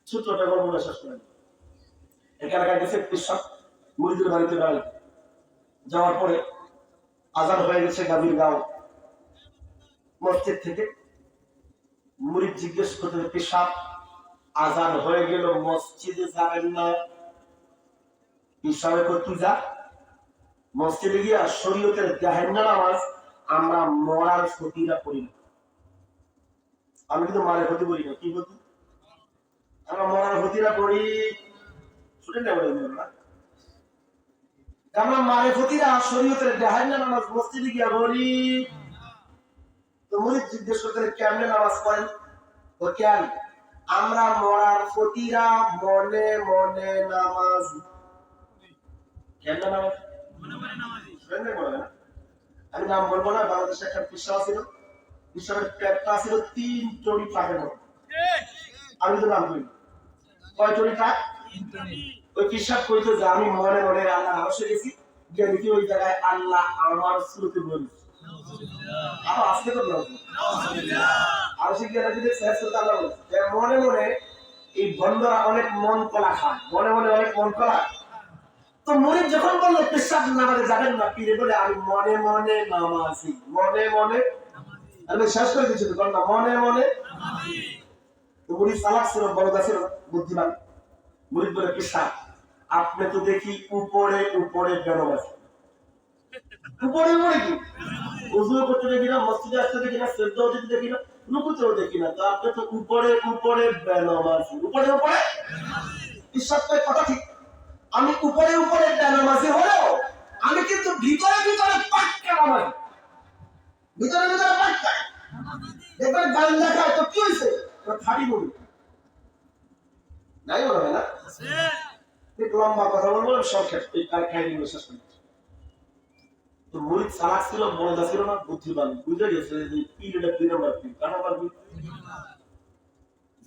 সূত্রটা বলবো শেষ করেন। এখানকার গেছে পেশাব মুরিদের বাড়িতে বেড়াই যাওয়ার পরে আজান হয়ে গেছে গাভীর গাঁও মসজিদ থেকে মুরিদ জিজ্ঞেস করতে পেশাব আজান হয়ে গেল মসজিদে যাবেন না? পেশাবে তুই যা মসজিদে গিয়া শরীয়তের দেখেন না নামাজ আমরা মরার ক্ষতিটা করি না। আমি কিন্তু মারের ক্ষতি করি না। কি ক্ষতি? আমরা মরার ক্ষতিটা করি। শুনে না বলে না আমরা মারের ক্ষতিটা শরীয়তের দেখেন না নামাজ মসজিদে গিয়া বলি। তো মুরিদ জিজ্ঞেস করতে কেমনে নামাজ পড়েন? ও কেন? আমরা মরার ক্ষতিরা মনে মনে নামাজ কেমনে নামাজ আমি নাম বলবো না। বাংলাদেশে একটা পেশা ছিল, পেশার পেটটা ছিল 3 টনি টাকার মতো। আমি তো নাম বলি কয় টনি টাকা? ওই পেশাব কইতো যে আমি মনে মনে আল্লাহ আরশে গেছি গিয়ে দেখি ওই জায়গায় আল্লাহ আমার সুরতে বলছে। আরো আজকে তো আরশে গিয়ে দেখি যে আল্লাহ বলছে মনে মনে। এই বন্ধরা অনেক মন কলা খায়, মনে মনে অনেক মন কলা। তো মুরিদ যখন বললো পেশাব নামাজে যাবেন না, পীরে বলে আমি মনে মনে নামাজি, মনে মনে আমি শেষ করে দিচ্ছি তো না মনে মনে। তো মুরিদ চালাক ছিল, বড়দা ছিল, বুদ্ধিমান। মুরিদ বলে পেশাব আপনি তো দেখি উপরে উপরে বেনামাজ, উপরে উপরে কি উজু করতে দেখি না, মসজিদে আসতে দেখি না, সেজদাও দিতে দেখি না, রুকুতেও দেখি না, তো আপনি তো উপরে উপরে বেনামাজ, উপরে উপরে পেশাব কথা ঠিক। আমি উপরে উপরে বেনামাজি হলেও আমি কিন্তু ভিতরে ভিতরে পাক্কা নামাজি, ভিতরে ভিতরে পাক্কা। দেখবেন গান লেখায় তো কি হয়েছে খাড়ি বলি নাই মনে হয় না। লম্বা কথা বলবো সংক্ষেপ খাইনি শেষ করি। তো মুরিদ চালাক ছিল, বড়দা ছিল না, বুদ্ধিমান। বুঝে গেছে যে পীরটা 2 নম্বর পীর। কার নম্বর পীর?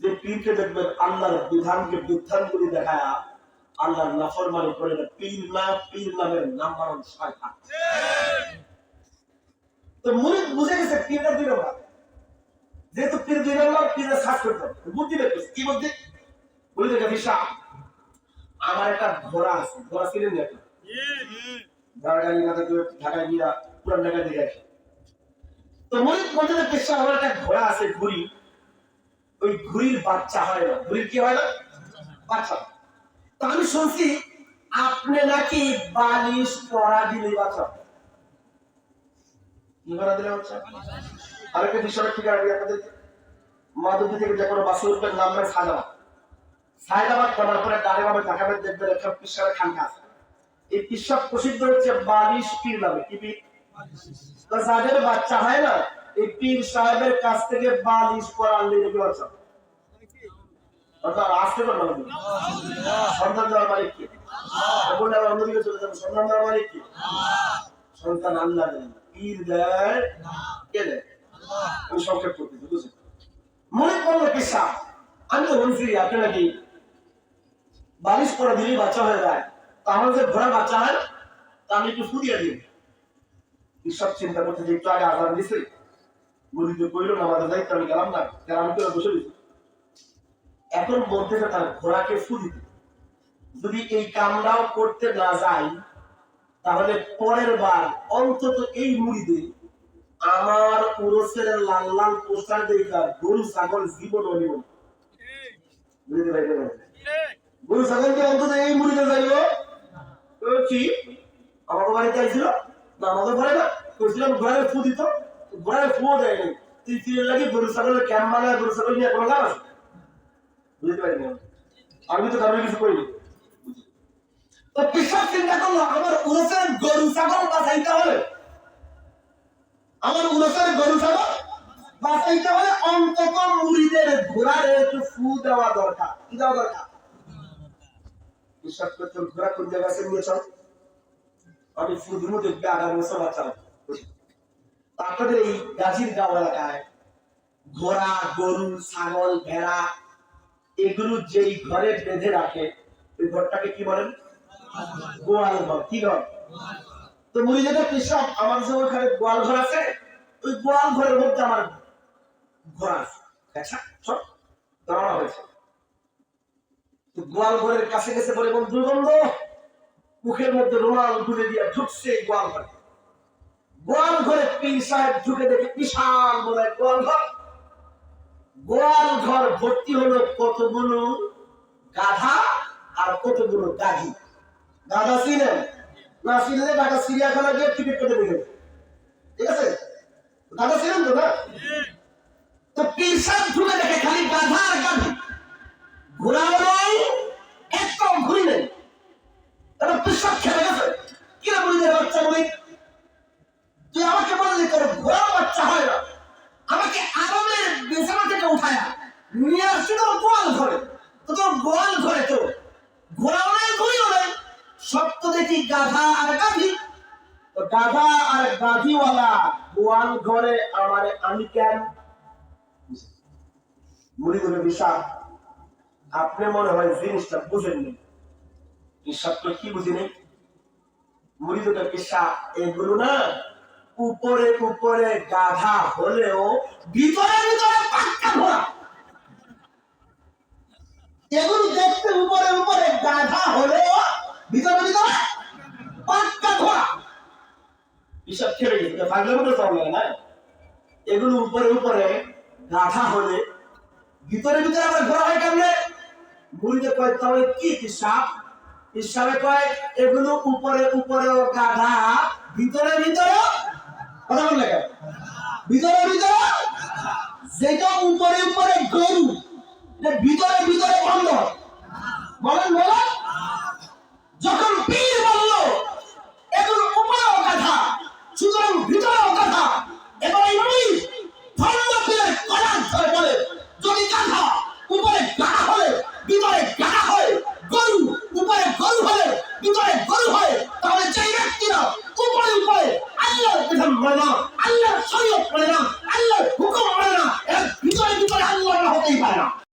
যে পীরকে দেখবেন আল্লাহর বিধানকে বিধান করে দেখায় আল্লাহর নাফরমানি করে না, পীর না, পীর নামের নাম্বার 1 শয়তান। তো মুরিদ বুঝে গেছে পীরটা 2 নম্বর। যেহেতু পীর 2 নম্বর, পীরের সাথ করতে হবে। বুদ্ধি বের করছে কি বুদ্ধি? বলি দেখে বিশা আমার একটা ঘোড়া আছে, ঘোড়া ছিলেন না ঢাকায় গিয়া পুরান ঢাকায় দিয়ে আসে। তো মুরিদ বলতে পেশা আমার একটা ঘোড়া আছে, ঘুড়ি। ওই ঘুড়ির বাচ্চা হয় না। ঘুড়ির কি হয় না? বাচ্চা। তো আমি শুনছি আপনি নাকি বালিশ পরা দিলে বাচ্চা। কি করা দিলে বাচ্চা? আরেকটা বিষয় ঠিক আছে আপনাদেরকে। মাধবী থেকে যে কোনো বাসে উঠবেন নামবেন সায়দাবাদ করার পরে ডানে দেখাবেন দেখবেন একটা পিসাবের খানকা আছে। এই পিসাব প্রসিদ্ধ হচ্ছে বালিশ পীর নামে। কি পীর? তো যাদের বাচ্চা হয় না এই পীর সাহেবের কাছ থেকে বালিশ পরালে দেখবে বাচ্চা। অর্থাৎ আসতে পারবে না। সন্তান দেওয়ার মালিক কি? বললে আবার অন্যদিকে চলে যাবে। সন্তান দেওয়ার মালিক কি? সন্তান আল্লাহ দেন, পীর দেয় কে দেয়? আমি সংক্ষেপ করতেছি বুঝলেন। মনে করলো পেশা আমি তো বলছি আপনি নাকি বালিশ পরে দিলেই বাচ্চা হয়ে যায়, তাহলে যে ঘোড়া বাচ্চা হয় তা আমি একটু ফুদিয়ে দিই। সব চিন্তা করতে যে একটু আগে আজান দিছে, মুরিদে কইলো নামাজে যাই, আমি গেলাম না, আমি তো বসে দিচ্ছি। এখন বলতেছে তার ঘোড়াকে ফু দিতে। যদি এই কামটাও করতে না যাই তাহলে পরের বার অন্তত এই মুরিদে আমার উরসের লাল লাল পোস্টার দেখা গরু ছাগল জীবন অনিব। বুঝতে পারবেন? গরু ছাগলকে অন্তত এই মুরিদে যাইব কি আমার বাড়িতে আইছিল না, আমাদের ঘরে না কইছিলাম ঘোড়ায় ফু দিত, ঘোড়ায় ফুও দেয় নাই। তুই ফিরে লাগে গরু ছাগলের ক্যাম্প বানায় গরু ছাগল নিয়ে কোনো লাভ আছে? বুঝতে পারিনি আমি তো কারণে কিছু করিনি। তো কৃষক চিন্তা করলো আমার উরসের গরু ছাগল বাঁচাইতে হলে, আমার উরসের গরু ছাগল বাঁচাইতে হলে অন্তত মুরিদের ঘোড়ার একটু ফু দেওয়া দরকার। কি দেওয়া দরকার? কৃষক করতে ঘোড়া কোন জায়গায় নিয়ে চল, আমি ফু দিব দেখবে আগামী বছর বাচ্চা। আপনাদের এই গাজীর গাঁও এলাকায় ঘোড়া গরু ছাগল ভেড়া এগুলো যেই ঘরে বেঁধে রাখে ওই ঘরটাকে কি বলেন? গোয়াল ঘর। কি ঘর? তো মুরিদের কৃষক আমার যে ওখানে গোয়াল ঘর আছে ওই গোয়াল ঘরের মধ্যে আমার ঘোড়া আছে। আচ্ছা সব ধরানো হয়েছে। গোয়াল ঘরের কাছে গেছে বলে এবং দুর্গন্ধ, মুখের মধ্যে রুমাল তুলে দিয়ে ঢুকছে গোয়াল ঘরে। গোয়াল ঘরে পীর সাহেব ঢুকে দেখে বিশাল বলে গোয়াল ঘর। গোয়াল ঘর ভর্তি হলো কতগুলো গাধা আর কতগুলো গাধি। গাধা ছিলেন না, ছিলেন ঢাকা চিড়িয়াখানা গিয়ে টিকিট কেটে দিলেন, ঠিক আছে? গাধা ছিলেন তো না? তো পীর সাহেব ঢুকে দেখে খালি গাধা আর গাধি, ঘোরাও নেই, একদম ঘুরি নেই। তারা পিসাব খেলে গেছে। কি রে বলি বাচ্চা, বলি তুই আমাকে বললি তোর ঘোড়ার বাচ্চা হয় না, আমাকে আরামের বিছানা থেকে উঠায়া নিয়ে আসছি তোর গোয়াল ঘরে। তো তোর গোয়াল ঘরে তো ঘোড়াও নেই, ঘুরিও নেই, সব তো দেখি গাধা আর গাধি। তো গাধা আর গাধিওয়ালা গোয়াল ঘরে আমারে আমি কেন? মুড়ি ধরে বিশাল, আপনি মনে হয় জিনিসটা বুঝেননি। পিসাবটা কি বুঝিনি? মুড়ি দুটো পিসা এগুলো না উপরে উপরে গাধা হলেও ভিতরে ভিতরে পাক্কা ঘোড়া। এগুলো দেখতে উপরে উপরে গাধা হলেও ভিতরে ভিতরে পাক্কা ঘোড়া। পিসাব ছেড়ে গেছে, ভাগলে মতো চলে না। এগুলো উপরে উপরে গাধা হলে ভিতরে ভিতরে আবার ঘোড়া হয় কেমনে? মুড়িতে কয় তাহলে কি পিসাব? পিসাবে কয় এগুলো উপরে উপরেও গাধা, ভিতরে ভিতরে কথা বল লাগে, ভিতরে ভিতরে যেটা উপরে উপরে গরু, ভিতরে ভিতরে বন্ধ। বলেন বলেন, যখন পীর বলল এগুলো উপরেও গাধা সুতরাং ভিতরেও গাধা, এবার এই মুড়ি ধর্ম পীরের কলার ধরে বলে যদি গাধা উপরে গাধা হলে ভিতরে গাধা হয়, গরু উপরে গরু হলে ভিতরে গরু হয়, তাহলে যে ব্যক্তিরা উপরে উপরে আল্লাহর বিধান মানে না, আল্লাহর শরীয়ত মানে না,